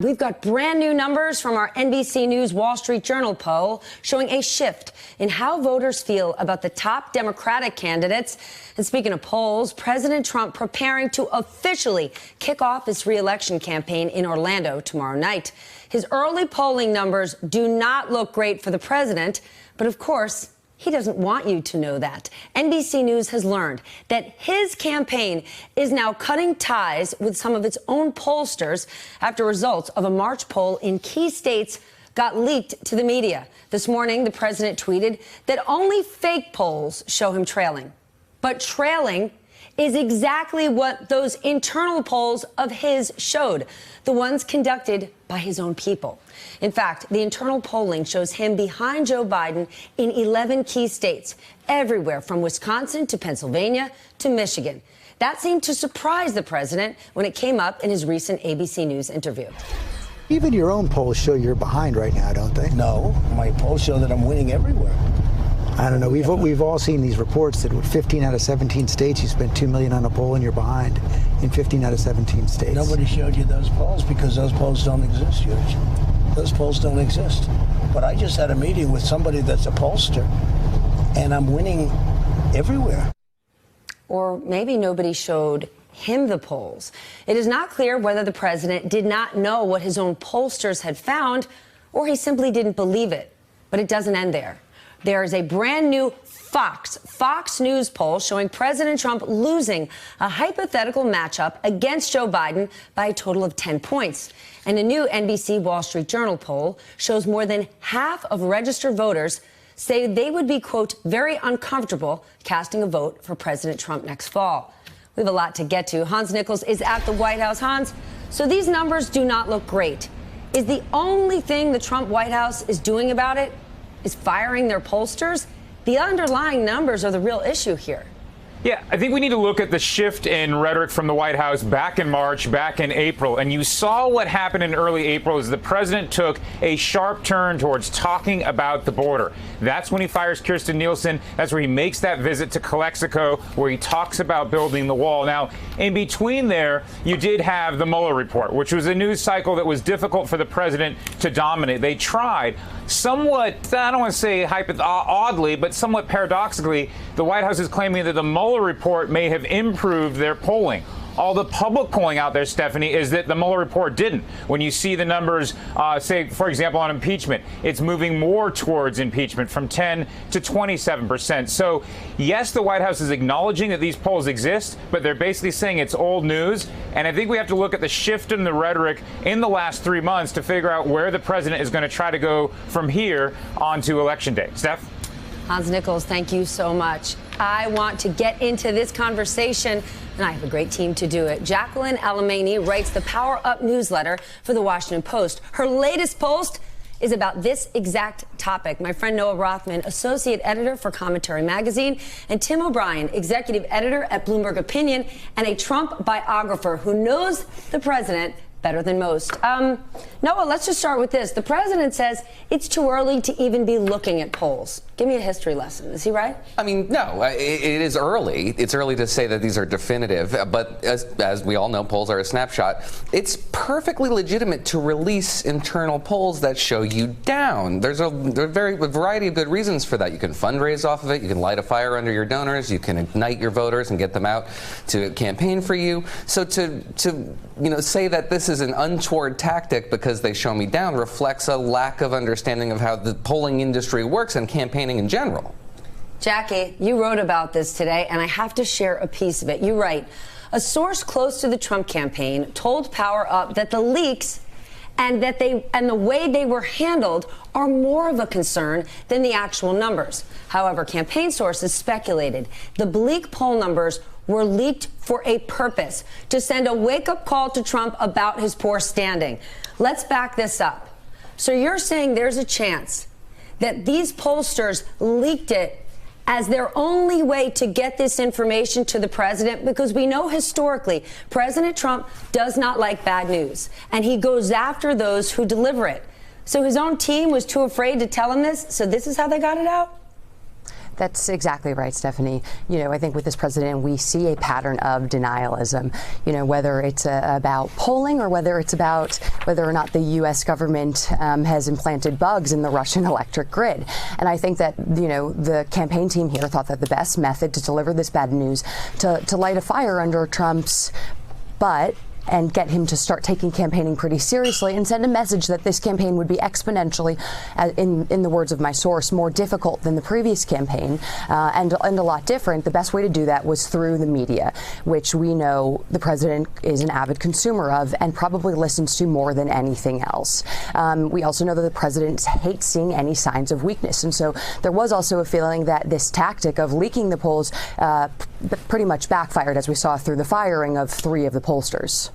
We've got brand new numbers from our NBC News Wall Street Journal poll showing a shift in how voters feel about the top Democratic candidates. And speaking of polls, President Trump preparing to officially kick off his re-election campaign in Orlando tomorrow night. His early polling numbers do not look great for the president, but of course, he doesn't want you to know that. NBC News has learned that his campaign is now cutting ties with some of its own pollsters after results of a March poll in key states got leaked to the media. This morning, the president tweeted that only fake polls show him trailing. But trailing is exactly what those internal polls of his showed, the ones conducted by his own people. In fact, the internal polling shows him behind Joe Biden in 11 key states, everywhere from Wisconsin to Pennsylvania to Michigan. That seemed to surprise the president when it came up in his recent ABC News interview. Even your own polls show you're behind right now, don't they? No, my polls show that I'm winning everywhere. I don't know. We've all seen these reports that with 15 out of 17 states, you spent $2 million on a poll and you're behind in 15 out of 17 states. Nobody showed you those polls because those polls don't exist, George. Those polls don't exist. But I just had a meeting with somebody that's a pollster, and I'm winning everywhere. Or maybe nobody showed him the polls. It is not clear whether the president did not know what his own pollsters had found, or he simply didn't believe it. But it doesn't end there. There is a brand new Fox News poll showing President Trump losing a hypothetical matchup against Joe Biden by a total of 10 points. And a new NBC Wall Street Journal poll shows more than half of registered voters say they would be, quote, very uncomfortable casting a vote for President Trump next fall. We have a lot to get to. Hans Nichols is at the White House. Hans, so these numbers do not look great. Is the only thing the Trump White House is doing about it is firing their pollsters? The underlying numbers are the real issue here. Yeah, I think we need to look at the shift in rhetoric from the White House back in March, back in April. And you saw what happened in early April as the president took a sharp turn towards talking about the border. That's when he fires Kirstjen Nielsen. That's where he makes that visit to Calexico, where he talks about building the wall. Now, in between there, you did have the Mueller report, which was a news cycle that was difficult for the president to dominate. They tried somewhat, I don't want to say oddly, but somewhat paradoxically, the White House is claiming that the Mueller report may have improved their polling. All the public polling out there, Stephanie, is that the Mueller report didn't. When you see the numbers, say, for example, on impeachment, it's moving more towards impeachment from 10 to 27%. So, yes, the White House is acknowledging that these polls exist, but they're basically saying it's old news. And I think we have to look at the shift in the rhetoric in the last 3 months to figure out where the president is going to try to go from here on to Election Day. Steph? Hans Nichols, thank you so much. I want to get into this conversation, and I have a great team to do it. Jacqueline Alemany writes the Power Up newsletter for the Washington Post. Her latest post is about this exact topic. My friend Noah Rothman, associate editor for Commentary Magazine, and Tim O'Brien, executive editor at Bloomberg Opinion, and a Trump biographer who knows the president better than most. Noah, let's just start with this. The president says it's too early to even be looking at polls. Give me a history lesson. Is he right? I mean, no, it is early. It's early to say that these are definitive, but as we all know, polls are a snapshot. It's perfectly legitimate to release internal polls that show you down. There's a variety of good reasons for that. You can fundraise off of it. You can light a fire under your donors. You can ignite your voters and get them out to campaign for you. So to say that this is an untoward tactic because they show me down reflects a lack of understanding of how the polling industry works and campaigning in general. Jackie, you wrote about this today, and I have to share a piece of it. You write, a source close to the Trump campaign told Power Up that the leaks and the way they were handled are more of a concern than the actual numbers. However, campaign sources speculated the bleak poll numbers were leaked for a purpose, to send a wake-up call to Trump about his poor standing. Let's back this up. So you're saying there's a chance that these pollsters leaked it as their only way to get this information to the president, because we know historically President Trump does not like bad news, and he goes after those who deliver it. So his own team was too afraid to tell him this, so this is how they got it out? That's exactly right, Stephanie. I think with this president, we see a pattern of denialism, whether it's about polling or whether it's about whether or not the U.S. government has implanted bugs in the Russian electric grid. And I think that, the campaign team here thought that the best method to deliver this bad news, to light a fire under Trump's butt and get him to start taking campaigning pretty seriously and send a message that this campaign would be exponentially, in the words of my source, more difficult than the previous campaign and a lot different. The best way to do that was through the media, which we know the president is an avid consumer of and probably listens to more than anything else. We also know that the president hates seeing any signs of weakness. And so there was also a feeling that this tactic of leaking the polls pretty much backfired, as we saw through the firing of 3 of the pollsters.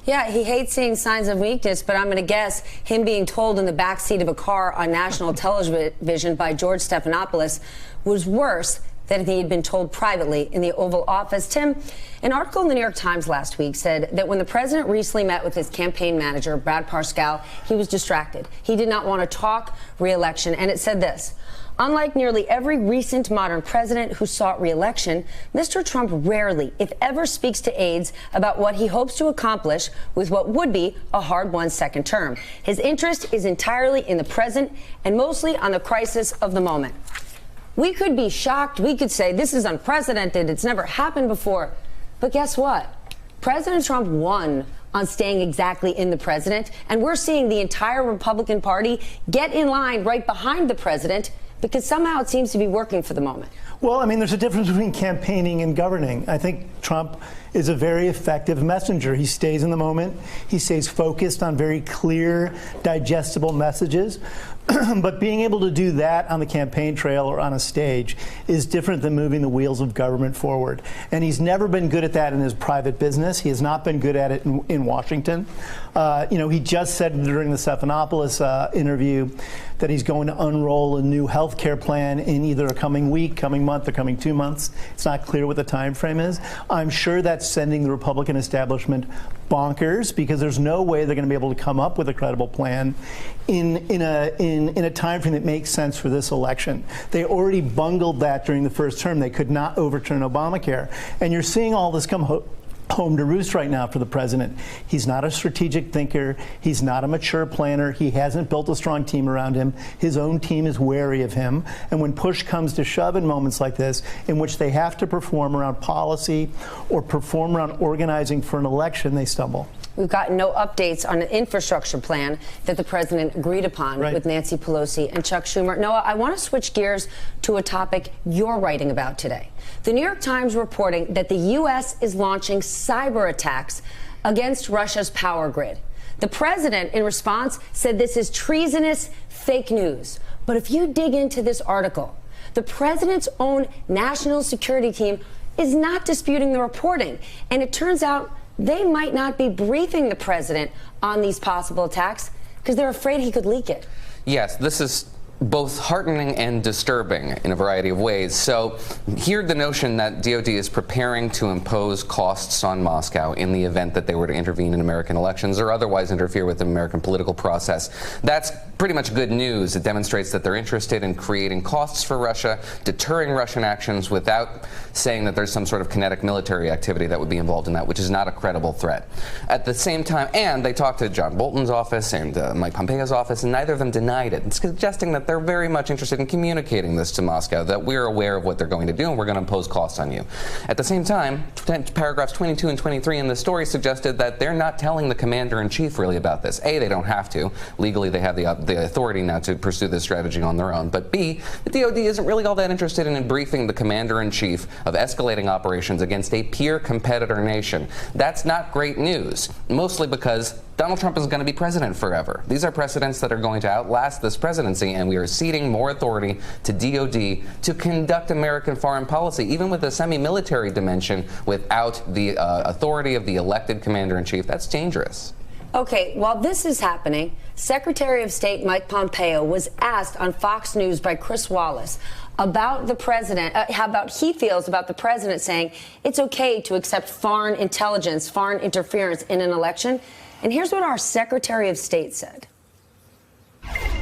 Yeah, he hates seeing signs of weakness, but I'm going to guess him being told in the backseat of a car on national television by George Stephanopoulos was worse than he had been told privately in the Oval Office. Tim, an article in the New York Times last week said that when the president recently met with his campaign manager, Brad Parscale, he was distracted. He did not want to talk re-election, and it said this: unlike nearly every recent modern president who sought re-election, Mr. Trump rarely, if ever, speaks to aides about what he hopes to accomplish with what would be a hard-won second term. His interest is entirely in the present and mostly on the crisis of the moment. We could be shocked. We could say this is unprecedented. It's never happened before. But guess what? President Trump won on staying exactly in the president, and we're seeing the entire Republican Party get in line right behind the president because somehow it seems to be working for the moment. Well, I mean, there's a difference between campaigning and governing. I think Trump is a very effective messenger. He stays in the moment. He stays focused on very clear, digestible messages. But being able to do that on the campaign trail or on a stage is different than moving the wheels of government forward. And he's never been good at that in his private business. He has not been good at it in Washington. He just said during the Stephanopoulos interview that he's going to unroll a new health care plan in either a coming week, coming month, or coming 2 months. It's not clear what the time frame is. I'm sure that's sending the Republican establishment bonkers because there's no way they're going to be able to come up with a credible plan in a time frame that makes sense for this election. They already bungled that during the first term. They could not overturn Obamacare. And you're seeing all this come home to roost right now for the president. He's not a strategic thinker. He's not a mature planner. He hasn't built a strong team around him. His own team is wary of him. And when push comes to shove in moments like this, in which they have to perform around policy or perform around organizing for an election, they stumble. We've gotten no updates on an infrastructure plan that the president agreed upon with Nancy Pelosi and Chuck Schumer. Noah, I want to switch gears to a topic you're writing about today. The New York Times reporting that the U.S. is launching cyber attacks against Russia's power grid. The president, in response, said this is treasonous fake news. But if you dig into this article, the president's own national security team is not disputing the reporting. And it turns out they might not be briefing the president on these possible attacks because they're afraid he could leak it. Yes, this is both heartening and disturbing in a variety of ways. So here the notion that DOD is preparing to impose costs on Moscow in the event that they were to intervene in American elections or otherwise interfere with the American political process. That's pretty much good news. It demonstrates that they're interested in creating costs for Russia, deterring Russian actions without saying that there's some sort of kinetic military activity that would be involved in that, which is not a credible threat. At the same time, and they talked to John Bolton's office and Mike Pompeo's office, and neither of them denied it. It's suggesting that they're very much interested in communicating this to Moscow, that we're aware of what they're going to do and we're going to impose costs on you. At the same time, paragraphs 22 and 23 in the story suggested that they're not telling the commander-in-chief really about this. A, they don't have to. Legally, they have the authority now to pursue this strategy on their own. But B, the DOD isn't really all that interested in briefing the commander-in-chief of escalating operations against a peer competitor nation. That's not great news, mostly because Donald Trump is going to be president forever. These are precedents that are going to outlast this presidency, and we are ceding more authority to DOD to conduct American foreign policy, even with a semi-military dimension, without the authority of the elected commander-in-chief. That's dangerous. Okay, while this is happening, Secretary of State Mike Pompeo was asked on Fox News by Chris Wallace about the president, how about he feels about the president saying it's okay to accept foreign intelligence, foreign interference in an election. And here's what our Secretary of State said.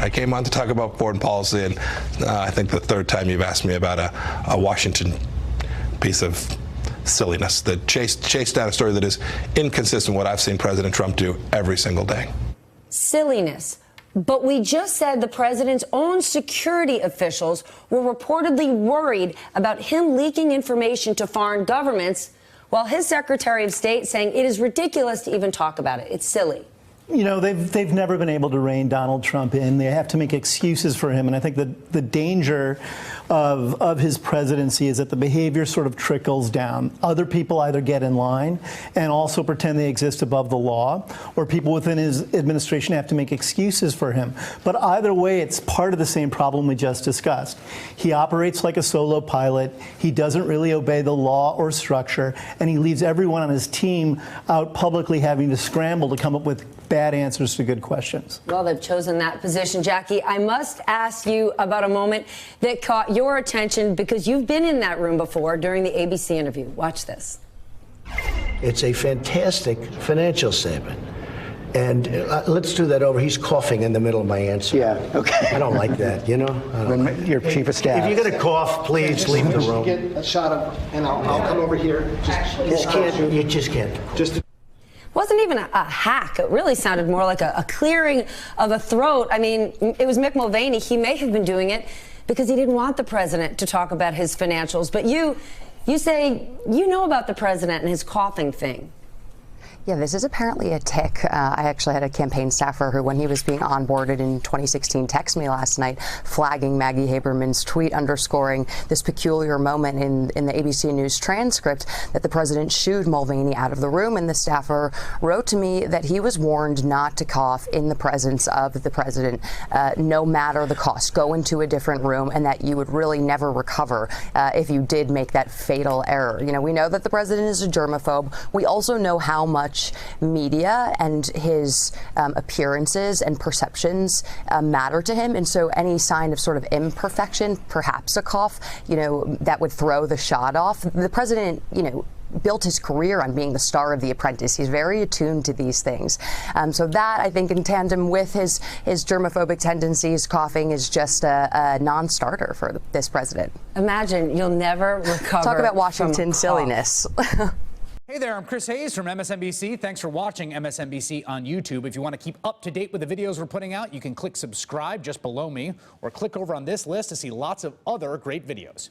I came on to talk about foreign policy, and I think the third time you've asked me about a Washington piece of silliness that chased down a story that is inconsistent with what I've seen President Trump do every single day. Silliness. But we just said the president's own security officials were reportedly worried about him leaking information to foreign governments, while his Secretary of State saying it is ridiculous to even talk about it. It's silly. You know, they've never been able to rein Donald Trump in. They have to make excuses for him. And I think that the danger of his presidency is that the behavior sort of trickles down. Other people either get in line and also pretend they exist above the law, or people within his administration have to make excuses for him. But either way, it's part of the same problem we just discussed. He operates like a solo pilot. He doesn't really obey the law or structure, and he leaves everyone on his team out publicly having to scramble to come up with bad answers to good questions. Well, they've chosen that position. Jackie, I must ask you about a moment that caught your attention because you've been in that room before during the ABC interview. Watch this. It's a fantastic financial statement. And let's do that over. He's coughing in the middle of my answer. Yeah, okay. I don't like that, you know? Your chief of staff. If you're going to cough, please leave the room. Get a shot of, and I'll come over here. You just can't. Wasn't even a hack. It really sounded more like a clearing of a throat. I mean, it was Mick Mulvaney. He may have been doing it because he didn't want the president to talk about his financials. But you say you know about the president and his coughing thing. Yeah, this is apparently a tick. I actually had a campaign staffer who, when he was being onboarded in 2016, texted me last night flagging Maggie Haberman's tweet underscoring this peculiar moment in the ABC News transcript that the president shooed Mulvaney out of the room. And the staffer wrote to me that he was warned not to cough in the presence of the president, no matter the cost. Go into a different room, and that you would really never recover if you did make that fatal error. You know, we know that the president is a germaphobe. We also know how much media and his appearances and perceptions matter to him. And so any sign of sort of imperfection, perhaps a cough, you know, that would throw the shot off. The president, you know, built his career on being the star of The Apprentice. He's very attuned to these things. So that, I think, in tandem with his germophobic tendencies, coughing is just a non-starter for this president. Imagine you'll never recover. Talk about Washington silliness. Hey there, I'm Chris Hayes from MSNBC. Thanks for watching MSNBC on YouTube. If you want to keep up to date with the videos we're putting out, you can click subscribe just below me, or click over on this list to see lots of other great videos.